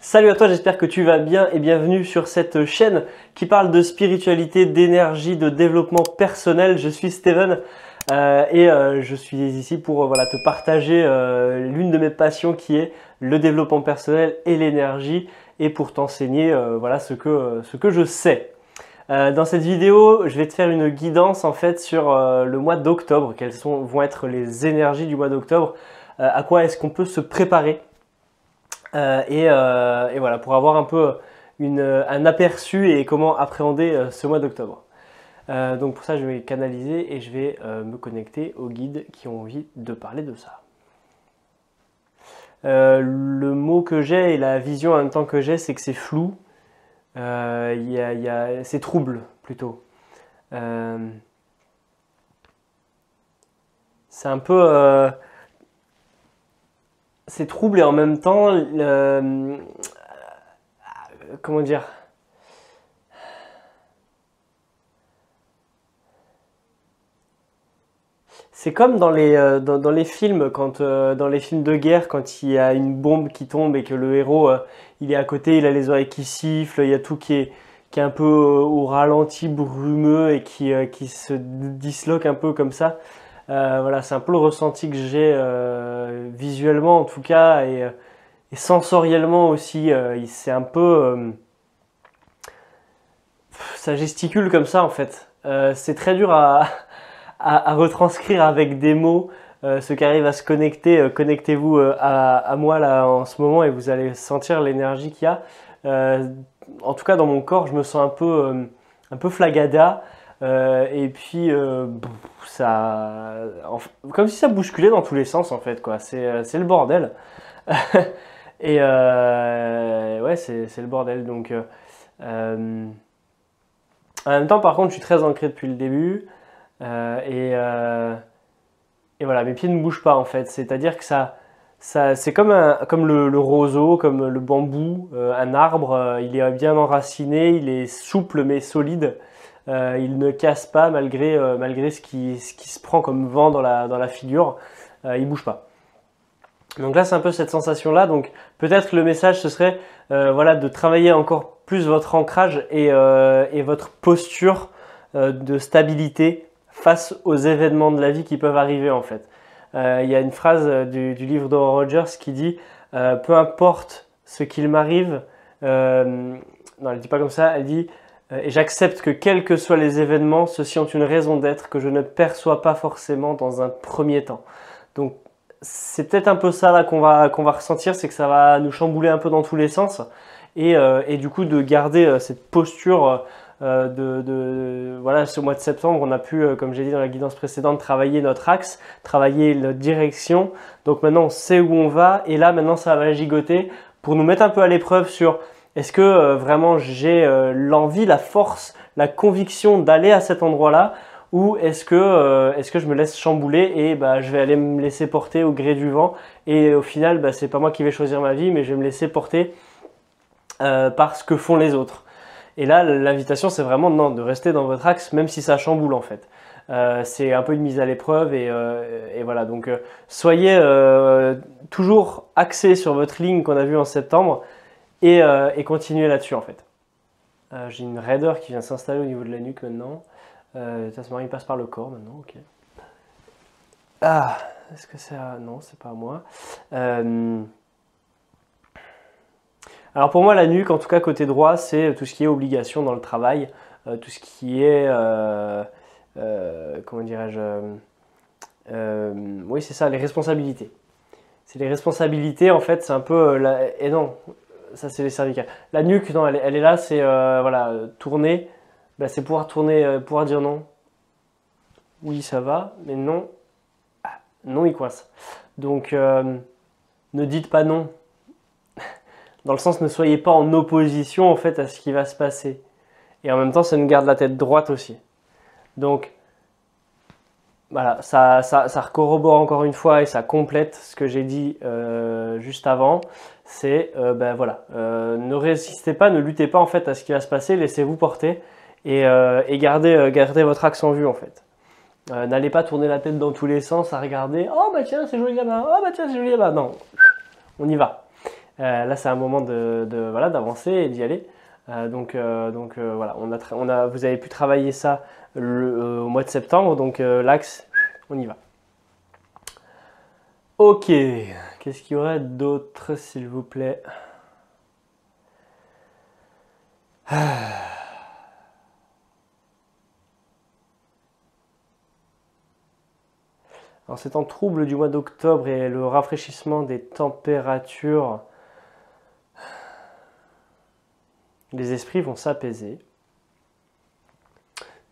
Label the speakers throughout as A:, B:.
A: Salut à toi, j'espère que tu vas bien et bienvenue sur cette chaîne qui parle de spiritualité, d'énergie, de développement personnel. Je suis Steven je suis ici pour te partager l'une de mes passions qui est le développement personnel et l'énergie et pour t'enseigner ce que je sais. Dans cette vidéo, je vais te faire une guidance en fait sur le mois d'octobre, vont être les énergies du mois d'octobre, à quoi est-ce qu'on peut se préparer. Voilà, pour avoir un peu un aperçu et comment appréhender ce mois d'octobre. Donc pour ça, je vais canaliser et je vais me connecter aux guides qui ont envie de parler de ça. Le mot que j'ai et la vision en même temps que j'ai, c'est que c'est flou. C'est trouble plutôt. C'est un peu... c'est trouble et en même temps, comment dire, c'est comme dans les films, dans les films de guerre, quand il y a une bombe qui tombe et que le héros il est à côté, il a les oreilles qui sifflent, il y a tout qui est un peu au ralenti, brumeux et qui se disloque un peu comme ça. Voilà, c'est un peu le ressenti que j'ai visuellement en tout cas et sensoriellement aussi. C'est un peu, ça gesticule comme ça en fait. C'est très dur à retranscrire avec des mots. Ceux qui arrivent à se connecter, connectez-vous à moi là en ce moment et vous allez sentir l'énergie qu'il y a. En tout cas dans mon corps, je me sens un peu flagada. Comme si ça bousculait dans tous les sens en fait quoi. C'est le bordel. Ouais, c'est le bordel. Donc, en même temps, par contre, je suis très ancré depuis le début et voilà, mes pieds ne bougent pas en fait. C'est-à-dire que c'est comme le roseau, comme le bambou, un arbre. Il est bien enraciné, il est souple mais solide. Il ne casse pas malgré ce qui se prend comme vent dans la figure. Il bouge pas. Donc là, c'est un peu cette sensation-là. Donc peut-être que le message, ce serait de travailler encore plus votre ancrage et votre posture de stabilité face aux événements de la vie qui peuvent arriver en fait. Il y a une phrase du livre d'Aurore Rogers qui dit peu importe ce qu'il m'arrive, non, elle dit pas comme ça, elle dit et j'accepte que quels que soient les événements, ceux-ci ont une raison d'être que je ne perçois pas forcément dans un premier temps. Donc c'est peut-être un peu ça là qu'on va ressentir, c'est que ça va nous chambouler un peu dans tous les sens et du coup de garder cette posture ce mois de septembre, on a pu, comme j'ai dit dans la guidance précédente, travailler notre axe, travailler notre direction. Donc maintenant on sait où on va et là maintenant ça va gigoter pour nous mettre un peu à l'épreuve sur est-ce que vraiment j'ai l'envie, la force, la conviction d'aller à cet endroit-là ou est-ce que je me laisse chambouler et je vais aller me laisser porter au gré du vent et au final c'est pas moi qui vais choisir ma vie mais je vais me laisser porter par ce que font les autres. Et là l'invitation c'est vraiment non, de rester dans votre axe même si ça chamboule en fait. C'est un peu une mise à l'épreuve et voilà donc soyez toujours axés sur votre ligne qu'on a vue en septembre et continuez là-dessus en fait. J'ai une raideur qui vient s'installer au niveau de la nuque maintenant. Il passe par le corps maintenant, ok. Ah, est-ce que c'est non, c'est pas à moi. Alors pour moi, la nuque, en tout cas côté droit, c'est tout ce qui est obligation dans le travail, tout ce qui est, comment dirais-je, oui c'est ça, les responsabilités. C'est les responsabilités, en fait, c'est un peu, et non, ça c'est les cervicales. La nuque, non, elle est là, c'est tourner. C'est pouvoir tourner, pouvoir dire non. Oui, ça va, mais non. Non, il coince. Donc, ne dites pas non. Dans le sens, ne soyez pas en opposition en fait à ce qui va se passer. Et en même temps, ça nous garde la tête droite aussi. Donc, voilà, ça corrobore encore une fois et ça complète ce que j'ai dit juste avant. C'est, ne résistez pas, ne luttez pas en fait à ce qui va se passer, laissez-vous porter. Et gardez votre axe en vue en fait. N'allez pas tourner la tête dans tous les sens à regarder. Oh bah tiens c'est joli là-bas. Oh bah tiens c'est joli là-bas. Non, on y va. Là, c'est un moment voilà, d'avancer et d'y aller. Voilà, vous avez pu travailler ça au mois de septembre, donc l'axe, on y va. Ok, qu'est-ce qu'il y aurait d'autre, s'il vous plaît? Alors, ces temps troubles du mois d'octobre et le rafraîchissement des températures, les esprits vont s'apaiser.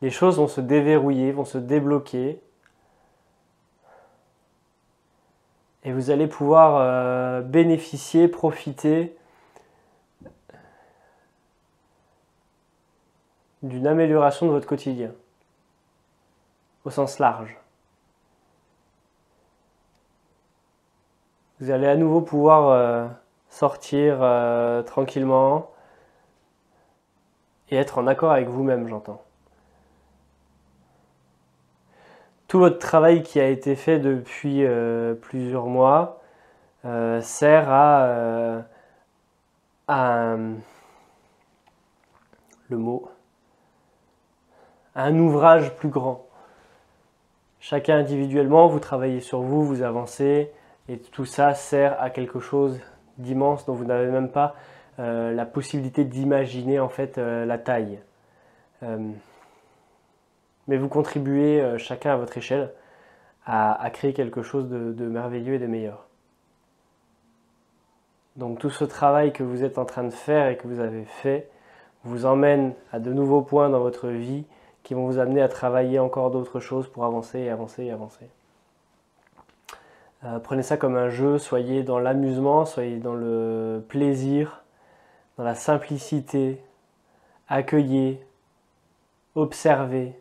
A: Les choses vont se déverrouiller, vont se débloquer. Et vous allez pouvoir bénéficier, profiter d'une amélioration de votre quotidien, au sens large. Vous allez à nouveau pouvoir sortir tranquillement et être en accord avec vous-même, j'entends. Tout votre travail qui a été fait depuis plusieurs mois sert à un ouvrage plus grand. Chacun individuellement, vous travaillez sur vous, vous avancez, et tout ça sert à quelque chose d'immense dont vous n'avez même pas la possibilité d'imaginer en fait la taille. Mais vous contribuez chacun à votre échelle à créer quelque chose de merveilleux et de meilleur. Donc tout ce travail que vous êtes en train de faire et que vous avez fait vous emmène à de nouveaux points dans votre vie qui vont vous amener à travailler encore d'autres choses pour avancer et avancer et avancer. Prenez ça comme un jeu, soyez dans l'amusement, soyez dans le plaisir, dans la simplicité, accueillez, observez,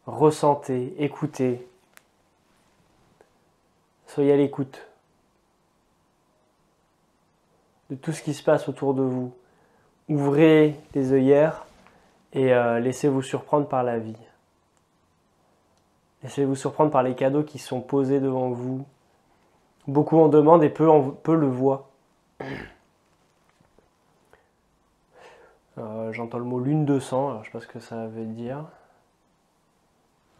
A: ressentez, écoutez. Soyez à l'écoute de tout ce qui se passe autour de vous. Ouvrez les œillères et laissez-vous surprendre par la vie. Laissez-vous surprendre par les cadeaux qui sont posés devant vous. Beaucoup en demandent et peu le voient. J'entends le mot lune de sang, alors je ne sais pas ce que ça veut dire.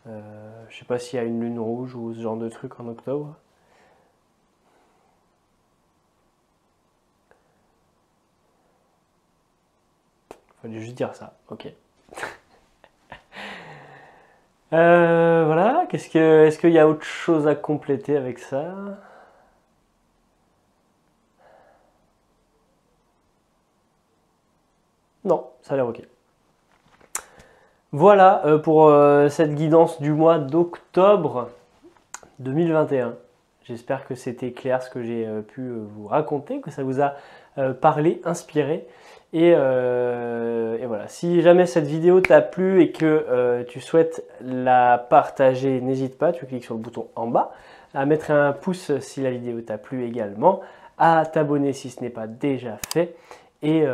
A: Je ne sais pas s'il y a une lune rouge ou ce genre de truc en octobre. Fallait juste dire ça, ok. Voilà, est-ce qu'il y a autre chose à compléter avec ça? Non, ça a l'air ok. Voilà pour cette guidance du mois d'octobre 2021. J'espère que c'était clair ce que j'ai pu vous raconter, que ça vous a parlé, inspiré. Et voilà, si jamais cette vidéo t'a plu et que tu souhaites la partager, n'hésite pas, tu cliques sur le bouton en bas, à mettre un pouce si la vidéo t'a plu également, à t'abonner si ce n'est pas déjà fait. Et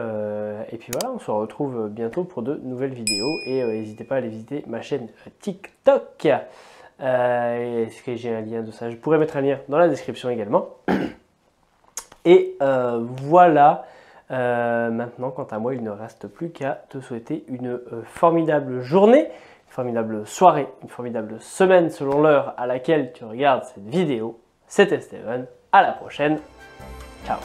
A: puis voilà, on se retrouve bientôt pour de nouvelles vidéos et n'hésitez pas à aller visiter ma chaîne TikTok. Est-ce que j'ai un lien de ça? Je pourrais mettre un lien dans la description également. Et voilà, maintenant quant à moi, il ne reste plus qu'à te souhaiter une formidable journée, une formidable soirée, une formidable semaine selon l'heure à laquelle tu regardes cette vidéo. C'était Steven, à la prochaine, ciao.